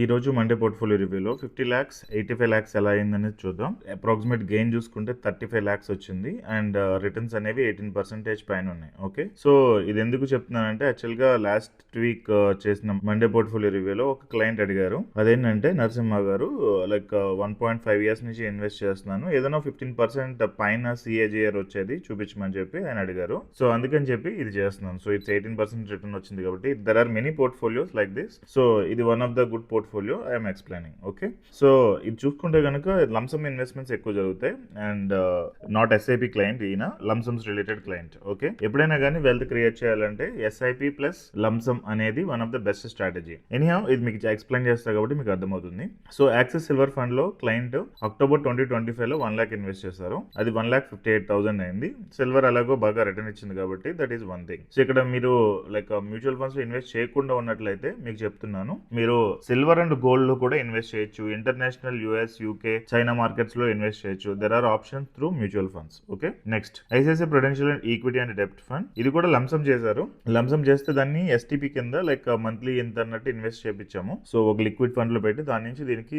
ఈ రోజు Monday portfolio రివ్యూలో 50 లాక్స్, 85 లాక్స్ ఎలా అయిందనేది చూద్దాం. అప్రాక్సిమేట్ గెయిన్ చూసుకుంటే 35 లాక్స్ వచ్చింది. అండ్ రిటర్న్స్ అనేవి 18% పైన ఉన్నాయి. ఓకే. సో ఇది ఎందుకు చెప్తున్నానంటే యాక్చువల్‌గా లాస్ట్ వీక్ చేసిన మండే పోర్ట్‌ఫోలియో రివ్యూలో ఒక క్లయింట్ అడిగారు. అదేంటంటే నరసింహ గారు లైక్ 1.5 ఇయర్స్ నుంచి ఇన్వెస్ట్ చేస్తున్నాను. ఏదైనా 15% పైన CAGR వచ్చేది చూపించమని చెప్పి ఆయన అడిగారు. సో అందుకని చెప్పి ఇది చేస్తున్నాను. సో ఇట్స్ 18% రిటర్న్ వచ్చింది కాబట్టి there are many portfolios like this. So ఇది one of the good portfolio I'm explaining. Okay. So ఇది చూసుకుంటే కనుక లంసమ్ ఇన్వెస్ట్మెంట్స్ ఎక్కువ జరుగుతాయి అండ్ నాట్ SIP క్లయింట్, ఈయన లంసమ్స్ రిలేటెడ్ క్లయింట్. ఓకే. ఎప్పుడైనా కానీ వెల్త్ క్రియేట్ చేయాలంటే SIP ప్లస్ లంసమ్ అనేది one of the best strategy. Anyhow ఇది మీకు ఎక్స్ప్లెయిన్ చేస్తా కాబట్టి మీకు అర్థమవుతుంది. సో యాక్సిస్ సిల్వర్ ఫండ్ లో క్లయింట్ అక్టోబర్ 2025 లో 1 lakh ఇన్వెస్ట్ చేశారు. అది 1,58,000 అయింది. సిల్వర్ అలాగో బాగా రిటర్న్ ఇచ్చింది కాబట్టి that is one thing. So ఇక్కడ మీరు లైక్ మ్యూచువల్ ఫండ్స్ లో ఇన్వెస్ట్ చేయకుండా ఉన్నట్లయితే మీకు చెప్తున్నాను, మీరు సిల్వర్ అండ్ గోల్డ్ లో కూడా ఇన్వెస్ట్ చేయొచ్చు. International US UK China markets లో ఇన్వెస్ట్ చేయొచ్చు. There are options through mutual funds. Okay. Next ICICI prudential and equity and డెబ్ట్ ఫండ్. ఇది కూడా లంసమ్ చేశారు. లంసమ్ చేస్తే దాన్ని STP కింద లైక్ మంత్లీ ఎంత అన్నట్టు ఇన్వెస్ట్ చేయించాము. సో ఒక లిక్విడ్ ఫండ్ లో పెట్టి దాని నుంచి దీనికి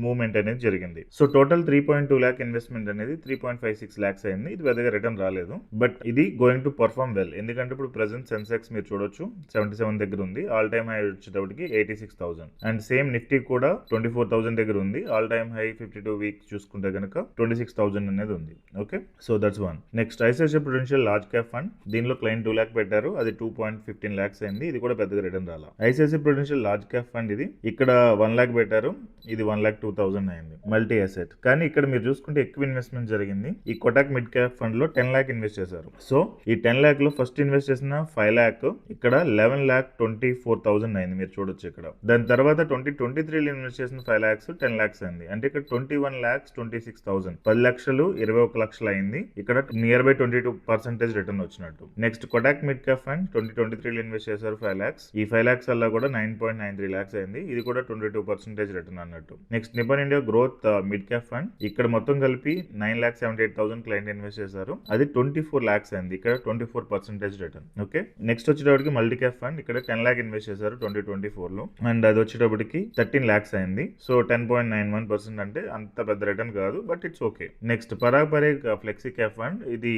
మూవ్మెంట్ అనేది జరిగింది. సో టోటల్ 3.2 lakh ఇన్వెస్ట్మెంట్ అనేది 3.56 lakhs అయింది. ఇది పెద్దగా రిటర్న్ రాలేదు, బట్ ఇది గోయింగ్ టు పర్ఫార్మ్ వెల్. ఎందుకంటే ఇప్పుడు ప్రెసెంట్ సెన్సెక్స్ మీరు చూడొచ్చు 77 దగ్గర ఉంది. ఆల్ టైమ్ హై వచ్చేటప్పటికి 86,000 అండ్ సేమ్ నిఫ్టీ కూడా 24,000 దగ్గర ఉంది. ఆల్ టైమ్ హై 52 వీక్స్ చూసుకుంటే కనుక 26,000 అనేది ఉంది. Okay. So that's one. Next ICICI Prudential large cap fund. దీనిలో క్లయింట్ 2 lakh పెట్టారు. అది 2.15 lakhs అయింది. ఇది కూడా పెద్దగా రిటర్న్ రాలా. ICICI Prudential large cap fund ఇది ఇక్కడ 1 lakh పెట్టారు. ఇది 1,02,000 అయింది. Multi asset. కానీ ఇక్కడ మీరు చూసుకుంటే ఎక్కువ ఇన్వెస్ట్మెంట్ జరిగింది. ఈ కోటాక్ మిడ్ క్యాప్ ఫండ్ లో 10 lakh ఇన్వెస్ట్ చేశారు. సో ఈ 10 lakh లో ఫస్ట్ ఇన్వెస్ట్ చేసిన 5 lakh ఇక్కడ 11,24,000 అయింది. మీరు చూడొచ్చు ఇక్కడ. దాని తర్వాత 2023 ఇన్వెస్ట్ చేసిన 5 lakhs 10 lakhs అయింది. అంటే ఇక్కడ 21,26,000 10 లక్షలు 21 లక్షలు అయింది. ఇక్కడ నియర్ బై 22% రిటర్న్ వచ్చినట్టు. Next Kotak mid cap fund 2023 invest చేశారు 5 lakhs. ఈ 5 lakhs వల్ల కూడా 9.93 lakhs అయింది. ఇది కూడా 22% రిటర్న్ అన్నట్టు. Next Nippon India growth mid cap fund. ఇక్కడ మొత్తం కలిపి 9,78,000 క్లయింట్ ఇన్వెస్ట్ చేశారు. అది 24 lakhs అయింది. ఇక్కడ 24% రిటర్న్. ఓకే. నెక్స్ట్ వచ్చేటప్పటికి మల్టీ క్యాప్ ఫండ్. ఇక్కడ 10 lakh ఇన్వెస్ట్ చేశారు 2024 లో అండ్ అది వచ్చేటప్పటికి 13 lakhs అయింది. సో 10.91% అంటే అంత పెద్ద రిటర్న్ కాదు, but it's okay. Next Parag Parikh flexi cap fund. ఇది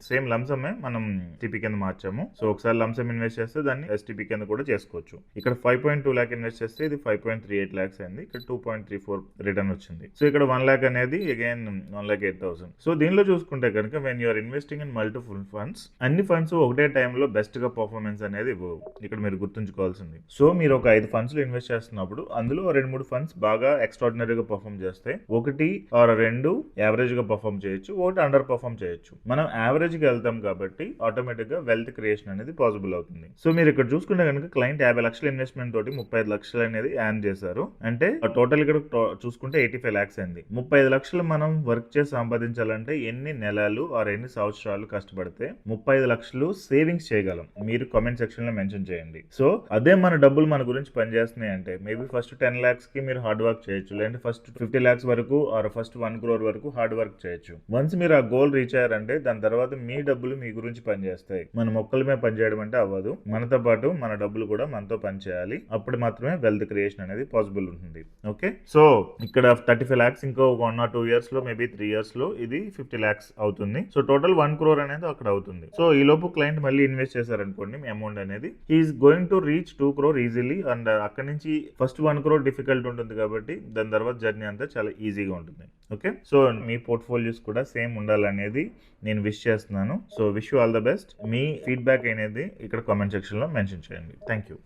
సేమ్ లంసమే, మనం STP కింద మార్చాము. సో ఒకసారి లంసమ్ ఇన్వెస్ట్ చేస్తే దాన్ని STP కింద కూడా చేసుకోవచ్చు. ఇక్కడ 5.2 lakh ఇన్వెస్ట్ చేస్తే ఇది 5.38 lakhs అయింది. ఇక్కడ 2.34 రిటర్న్ వచ్చింది. సో ఇక్కడ 1 lakh అనేది అగైన్ 1,08,000. సో దీనిలో చూసుకుంటే కనుక when you're investing in multiple funds, అన్ని ఫండ్స్ ఒకటే టైంలో బెస్ట్ గా పర్ఫార్మెన్స్ అనేది ఇవ్వవు. ఇక్కడ మీరు గుర్తుంచుకోవాల్సింది. సో మీరు ఒక 5 ఫండ్స్ లో ఇన్వెస్ట్ చేస్తున్నప్పుడు అందులో 2-3 ఫండ్స్ బాగా ఎక్స్ట్రాడినరీగా పర్ఫార్మ్ చేస్తే, 1 or 2 యావరేజ్ గా పర్ఫార్మ్ చేయొచ్చు, 1 అండర్ పర్ఫార్మ్ చేయొచ్చు. మనం యావరేజ్ గా వెళ్తాం కాబట్టి ఆటోమేటిక్ గా వెల్త్ క్రియేషన్ అనేది పాసిబుల్ అవుతుంది. సో మీరు ఇక్కడ చూసుకుంటే కనుక క్లయింట్ 50 లక్షల ఇన్వెస్ట్మెంట్ తోటి 35 లక్షలు అనేది యాన్ చేశారు. అంటే టోటల్ ఇక్కడ చూసుకుంటే 85 lakhs అయింది. 35 లక్షలు మనం వర్క్ చేసి సంపాదించాలంటే ఎన్ని నెలలు ఆర్ ఎన్ని సంవత్సరాలు కష్టపడితే 35 లక్షలు సేవింగ్స్ చేయగలం? మీరు కామెంట్ సెక్షన్ లో మెన్షన్ చేయండి. సో అదే మన డబ్బులు మన గురించి పనిచేస్తున్నాయి అంటే మేబీ ఫస్ట్ 10 lakhs కి మీరు హార్డ్ వర్క్ చేయొచ్చు, లేదంటే ఫస్ట్ 50 lakhs వరకు ఆర్ ఫస్ట్ 1 crore వరకు హార్డ్ వర్క్ చేయొచ్చు. వన్స్ మీరు ఆ గోల్ రీచ్ అయ్యారంటే దాని తర్వాత మీ డబ్బులు మీ గురించి పనిచేస్తాయి. మన మొక్కలమే పనిచేయడం అంటే అవ్వదు. మనతో పాటు మన డబ్బులు కూడా మనతో పనిచేయాలి. అప్పుడు మాత్రమే వెల్త్ క్రియేషన్ అనేది పాసిబుల్ ఉంటుంది. ఓకే. సో ఇక్కడ 35 lakhs ఇంకో 1 or 2 years లో మేబీ 3 years లో ఇది 50 lakhs అవుతుంది. సో టోటల్ 1 crore అనేది అక్కడ అవుతుంది. సో ఈ లోపు క్లయింట్ మళ్ళీ ఇన్వెస్ట్ చేశారనుకోండి, మీ అమౌంట్ అనేది he is going to reach 2 crore easily. And అక్కడ నుంచి ఫస్ట్ 1 crore డిఫికల్ట్ ఉంటుంది కాబట్టి దాని తర్వాత జర్నీ అంతా చాలా ఈజీగా ఉంటుంది. ఓకే. సో మీ పోర్ట్ఫోలియోస్ కూడా సేమ్ ఉండాలనేది నేను విష్ చేస్తున్నాను. So wish you all the best. Me feedback అనేది ఇక్కడ కామెంట్ సెక్షన్ లో మెన్షన్ చేయండి. Thank you.